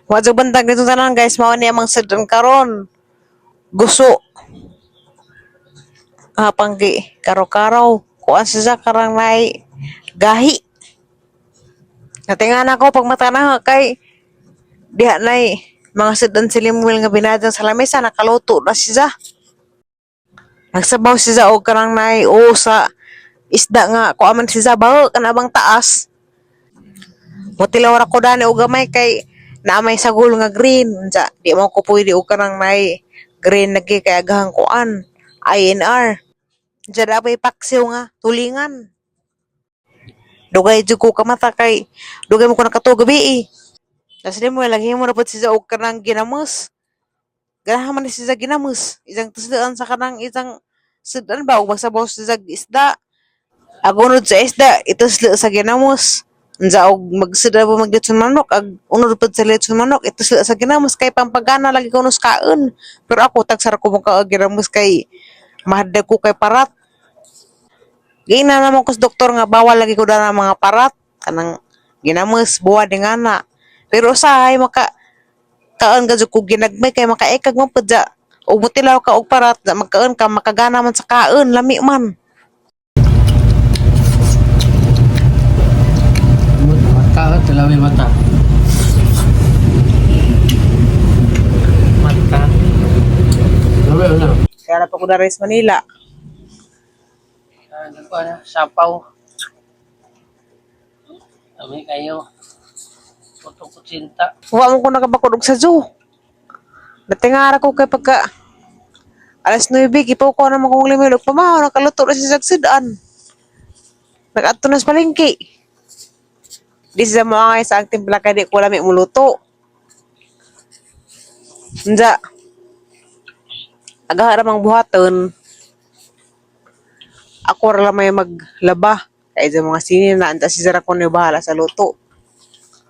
Wadyo bantag dito tanan guys, mao ni amang sedon karon. Gusto panggi karo-karaw. Kuan sa karang nay gahi. Natingan ako pag mata na kay diha nay mga sedon silimwil nga binadang sa lamesa nakaluto na siya. Nagsabaw siya og karang nay o sa isda nga kuaman siya baho kanabang taas. Motilawar ako dani og gamay kay naamay sagol nga green. Unsa di mo ko pwede og kanang nay green lagi kay aghang kuan INR. Diyan dabay paksiw nga tulingan. Dugay jud ko kamata kay dugay mo ko nakatuog gabi eh. Tas di mo lagi mo dapat siya og kanang ginamos. Ganahan man ni siya ginamos. Isang tusdaan sa kanang isang sudan ba og magsabaw siya isda. Agunod sa isda ituslo sa ginamos. Unsa og magsida ba magditson manok ag unod pud sa litson manok ituslo sa ginamos kay pampagana lagi ko nos kaon. Pero ako tagsara ko mo ka ginamos kay mahadlag ko kay parat. Gina naman ko sa doktor nga bawal lagi ko na mga parat kanang ginamos buwa di nga na. Pero usahay maka kaon gadyo ko ginagmay kay makaekag man pud ja. Og mutilaw ka og parat da magkaon ka makagana man sa kaon lami man. Mata, talawi mata. Mata. Talawi na. Kaya na pa ko na rin sa Manila. Ano ko na, sapaw. Kami kayo. Puto ko cinta. Huwag mo ko nakabakulog sa zoo. Natingara ko kay pagka alas 9, ipaw ko naman kong limilog. Pamahaw, nakaluto na siya sa sidaan. Nag-ato na sa palengke. Di siya mga nga sa ang timpla kaya di ko lami muluto. Nja. Agaharamang buhaton. Ako rin may maglaba. Kaya sa mga sinin na anta si Zara ko na bahala sa luto.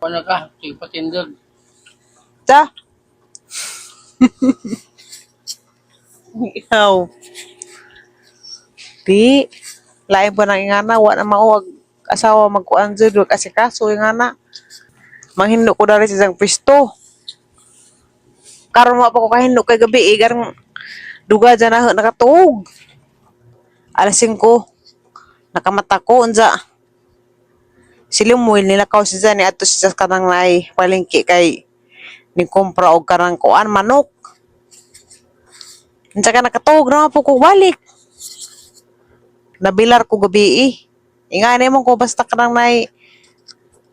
Ano ka? Sige patindog. Ta? Ikaw. Di. Lain pa ng ingana. Wa na mauwag asawa magkuan dyan. Kasi kaso ingana. Manghindo ko na rin sa isang pisto. Karon mo pa ko kahindo kay gabi. Garang duga dyan na nakatuog. Alas 5. Nakamata ko. Unsa. Silimuil nila kao siya ni ato siya kanang nay palengke kay ni kumpra og karang kuan manok. Unsa ka nakatuog na po ko balik. Nabilar ko gabi eh. Ingani mo ko basta kanang nay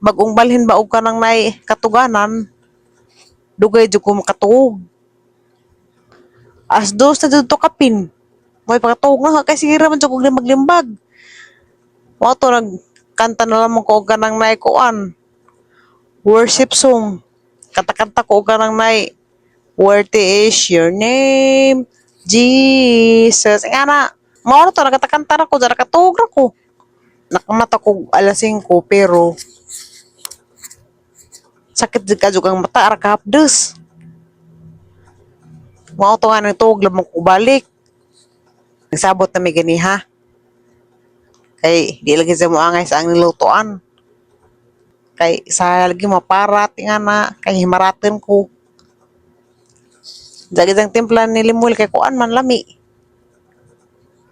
magungbalhin ba og kanang nay katuganan. Dugay jud ko makatuog. As dos na jud to kapin. May pakatuog na kay sige ra man jud ko maglimbag. Mo to nagkanta na lamang ko og kanang nay kuan. Worship song. Kanta-kanta ko og kanang nay Worthy is your name, Jesus. Nga mao to nagkanta na ko dara katuog ra ko. Nakamata ko alas 5 pero sakit jud ka jud ang mata ara kahapdos. Mao to nga nagtuog lamang ko balik. Nagsabot na may ganiha. Kay di lagi sa moangay sa ang nilutoan. Kay sa lagi maparat nga na kay himaraten ko. Dagitang timplan ni Limul kay kuan man lami.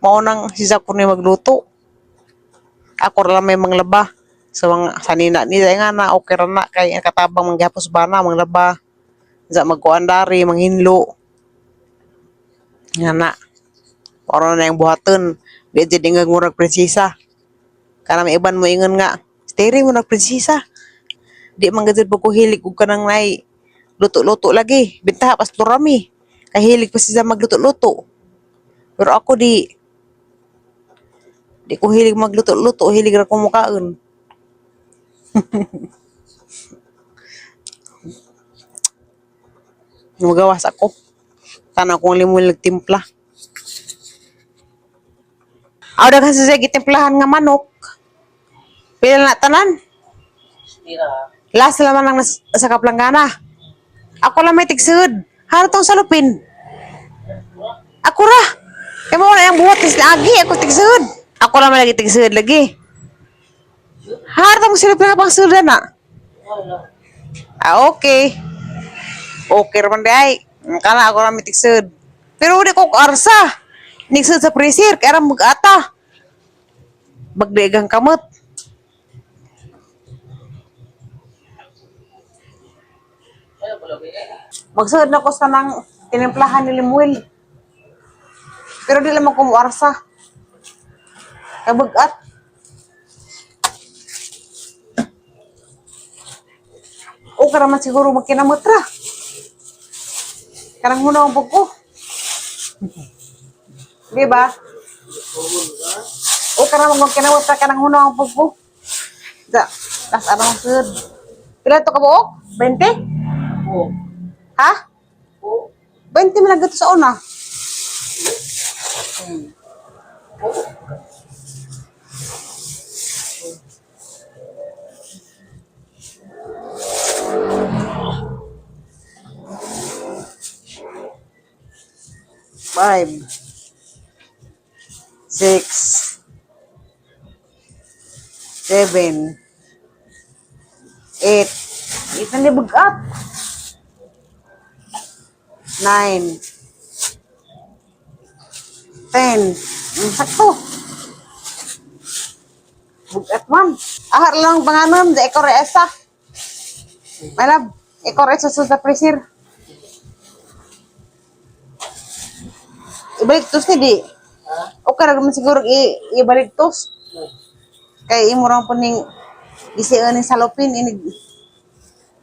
Mao nang sisa ko ni magluto. Ako ra may manglaba. So mga sanina ni nga na okay ra na kay katabang manggapos bana manglaba. Sa magkuan dari manghinlo. Nga na. Oro na yung buhaton. Di jadi nga murag prinsesa. Kana may iban mo ingon nga, stay mo na prinsesa. Di man gid ko hilig og kanang nay luto-luto lagi. Bintaha pastor rami. Kahilig pa siya magluto-luto. Pero ako di ko hilig magluto-luto, hilig ra ko mukaon. Magawas ako. Kana kong limul nagtimpla. Aw daghan sa gitimplahan nga manok. Pila na tanan? Sira. Last naman ang sa kaplanggana. Ako lang may tigsud. Hano tong salupin? Ako ra. Kaya mo na yung buhat is lagi. Ako tigsud. Ako lang may lagi tigsud lagi. Hano tong salupin nga pang sudan na? Okay. Okay raman di ay. Kana ako na mitiksud. Pero di ko arsa. Niksud sa freezer kaya ram mag-ata. Bagdegang kamot. Ano pala ba? Magsud na ko sa nang tinimplahan ni Limuel. Pero di lamang ko mo arsa. Kaya bagat. O karaman siguro magkinamot ra. Karang muna ang buko. Di ba? O karang magkinamot ra karang muna ang buko. Da, tas ano sud. Pila to ka buok? 20? Oo. Ha? Oo. 20 man lang sa una. Oo. 5, 6, 7, 8. Ito na bagat. 9, 10. Sakto. Bugat man. Ahar lang banganon, di ekor esa. Malab, ekor esa sa freezer. Ibalik tos ni di. O karag man siguro ibalik tos. Kay imo rang puning isian ni salopin ini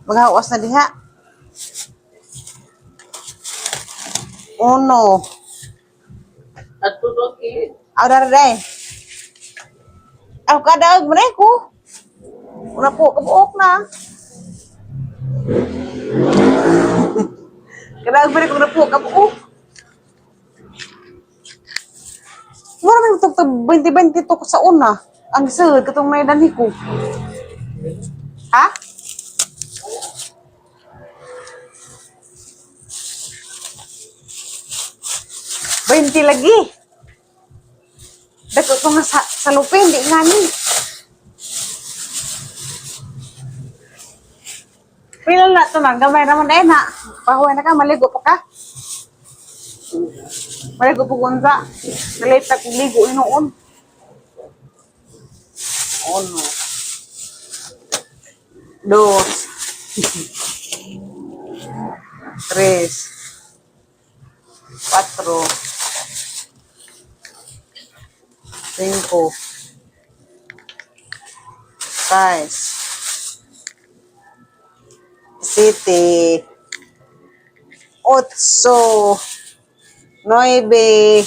maghawas na diha. Uno. At tudok eh. Ada dai. Ako kadaag man ko. Una po kabuok na. Kadaag man ko na po kabuok. Mura man ito 20-20 to sa una. Ang sud katong may danhi ko. Ha? Benti lagi. Dako ko nga sa lupin, di ngani. Pila na to na, gamay naman na na. Pahuay na ka, maligo pa ka. Maligo po kunsa. Nalita kong ligo inoon. Uno. Dos. Tres. Cuatro. 5, 6, 7, 8, 9,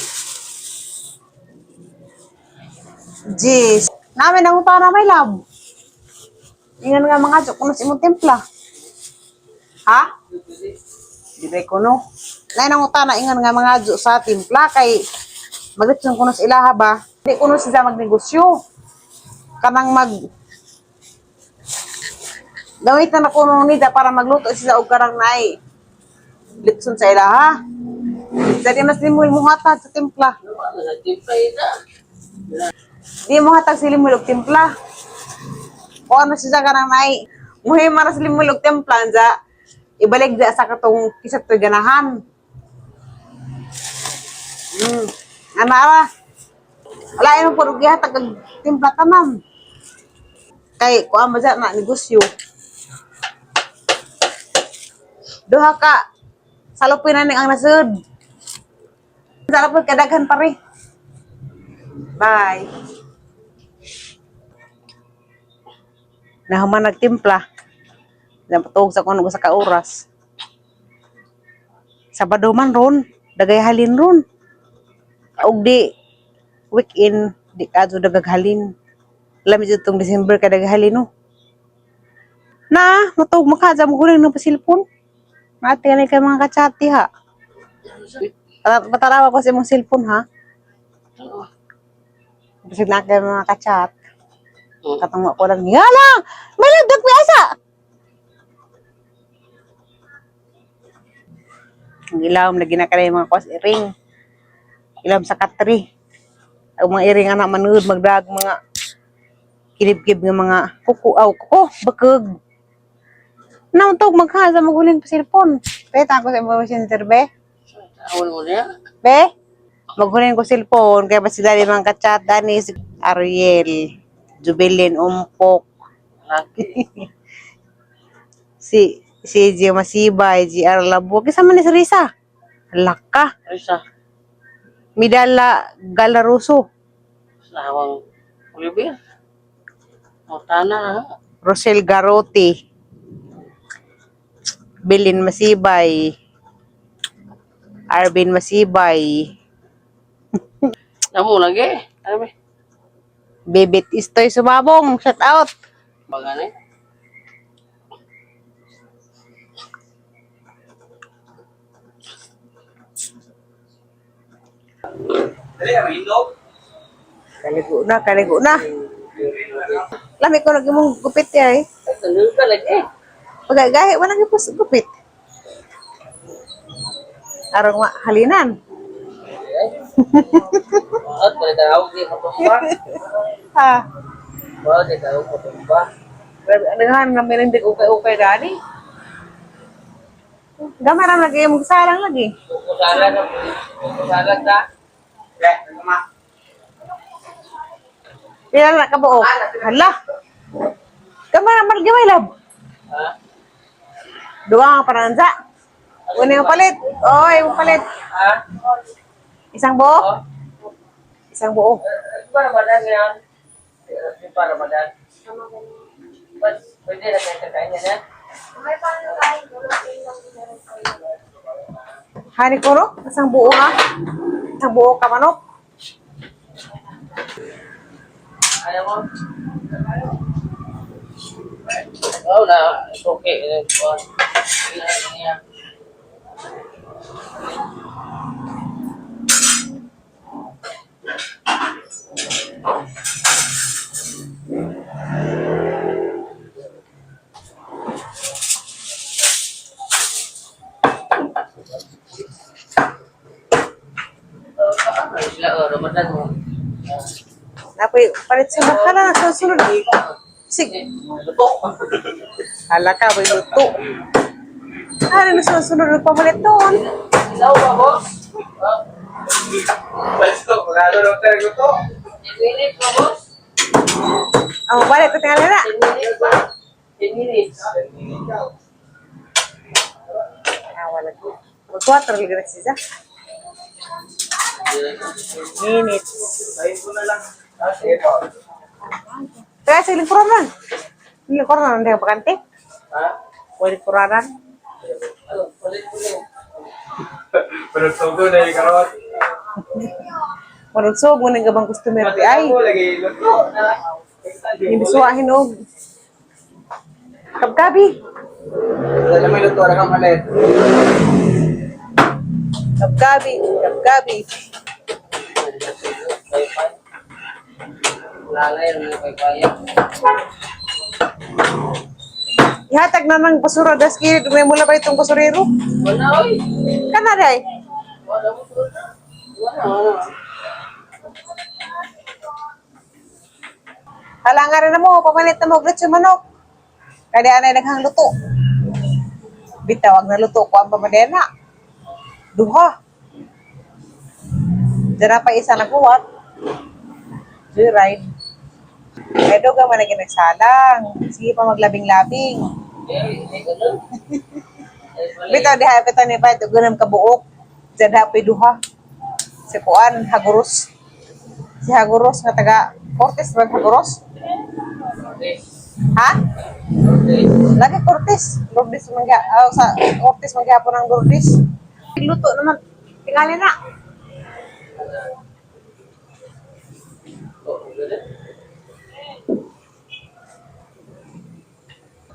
10. Namin ang para may lab. Ingan nga mga chok kung imong templa. Ha? Di ba ko no? Nay nang utana ingan nga mga jo sa templa kay magritson kuno sa ilaha ba? Di kuno sila magnegosyo. Kanang gamit na kuno nida para magluto sila og karang nay. Litson sa ilaha. Dali mas limul mo hatag sa templa. Ano na tipay na. Di mo hatag si limul og templa. O ano siya kanang nay. Muhi maras limul og templa ja. Ibalik da sa katong kisat toy ganahan. Anara. Wala yung puro gihatag og templa tanan. Kay kuan ba na negosyo. Duha ka salupin na ning ang nasud. Salupin kadaghan pare. Bye. Nahuman nagtimpla. Diyan patog sa kuno sa ka oras. Sabado man ron, dagay halin ron. Og di weekend di kadto dagaghalin. Lamit itong December ka dagaghalin no. Na, matog makadam ko rin ng pasilpon. Mati na kay mga kachati ha. Patarawa ko sa imong cellphone ha. Oo. Kasi na kay mga kachat. Oo. Katong ko lang, yala! May lagdag piyasa! Ang ilawom na ginakalay mga kwas iring. Ilawom sa katri. Ang mga iring anak manood, magdag mga kilib-kib ng mga kuko, bakag. Nautog maghaza magulin pa cellphone. Be, tako sa mga messenger, be. Tawon mo niya. Be, magulin ko cellphone. Kaya ba sila limang kachat, Dani, si Ariel, Jubilin, Umpok, Laki. si G Masibay, GR Labo. Kasama ni si Risa. Laka. Risa. Midala Galaruso. Lawang Oliver. Mutana ha. Rosel Garote. Bilin Masibay. Arvin Masibay. Namu lagi. Ano ba? Bebet Istoy Sumabong. Shout out. Bagani. Kaligo na. Lami ko lagi mong gupit ya eh. Tanul ka lagi. Pagagahi, walang ipos gupit. Arong halinan. At pala tayo di matumba. Ha. Wala di tayo matumba. Dengan namin hindi ukay-ukay gani. Gamaran lagi yung salang lagi. Kukusalan na. Kukusalan ta. Pila na kabuok. Hala. Gamaran malagi may lab. Ha? Dua nga paranza. Una yung palit. Oy, yung palit. Ha? Isang buo. Isang buo. Para Ramadan yan. Para Ramadan. Pwede na kayo kakain yan yan. Hani ko no? Isang buo nga. Isang buo ka manok. Ayaw mo? Oo na. It's okay. Ramadan mo. Napoy, palit sa bakala. Susunod. Sige. Luto. Hala ka, may luto. Ano na susunod? Pamalit doon. Ilaw ba, boss? Basta, magano lang talaga to. 10 minutes ba, boss? Oh, balik ko tingnan na. 10 minutes ba? 10 minutes. Wala ko. Mag-4 lagi siya. Minutes. Sayin ko na lang. Sige po. Kaya sa lingkuranan. Lingkuranan, hindi ka bakante. Ha? Pwede kuranan. Ano? Ulit ko lang. Pero sogo na yung karot. Marugsog mo nang gabang customer di ay. Ako lagi luto. Nibisuahin og. Kabgabi. Alam mo yung luto, kang malit. Kabgabi. Kabgabi. Wi-Fi. Wala na yun, may Wi-Fi yan. Ihatag na ng basura. Das kilit. May mula ba itong basurero? Wala, oy. Kana day. Wala mo to. Wala. Halangan rin na mo. Pamalit na mo. Gretso manok. Kaya anay naghang luto. Bitawag na luto ko ang pamadena. Duha. Diyan pa isa nakuha. Joyride. Kaya doon ka man naging nagsalang. Sige pa maglabing-labing. Eh, ganun. Bitaw di hapitan ni pa ito ganun kabuok. Diyan hapoy duha. Si Puan, Haguros. Si Haguros nga taga Cortes, ba Haguros? Okay. Ha? Okay. Lagi Cortes. Lourdes mangga. Sa Cortes manggapon ng Lourdes. Luto naman. Tingali na. Oh, ganun.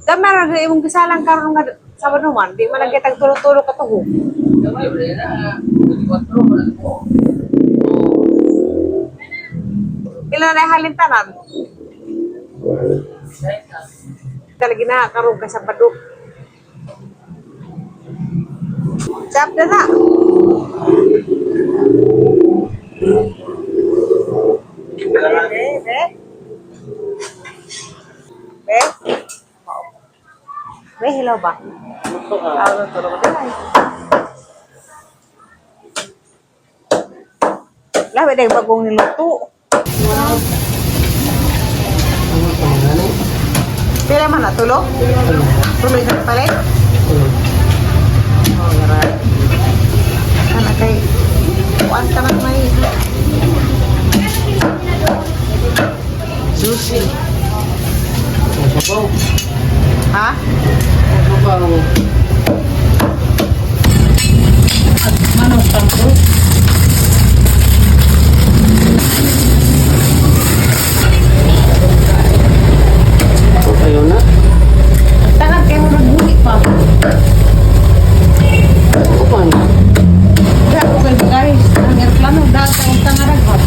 Gamar na imong gisalang karon nga Sabado man, di man nagkitag tulog-tulog ka tuho. Gamay, wala na. 24 wala ko. Ila na halintanan. Kahit na. Talagi na karon ka Sabado. Sap na na. Be. Be. Be, hilaw ba? Luto ka. Ano to naman din ay. Labi dahil bagong niluto. Pila man na tulo? Tuloy ka palit? Oh, garay. Anak kay kuan ka na may Sushi. Sabaw. ha? Sabaw. Manong tangko? Ayaw na. Tangan kayo nagbuli pa. Ano pa na? Kaya okay guys, ang aeroplano dahil sa untang aragot.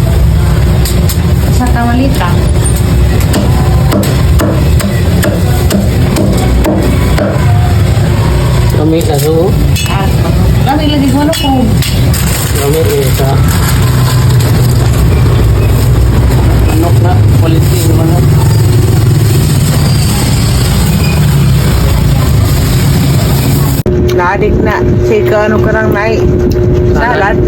Sa kawalita. Kami na so. Ah, lagi lagi ko ano ko. Kami sa manok na. Quality ng manok. Naadik na. Sige ano ka nang nai. Salad.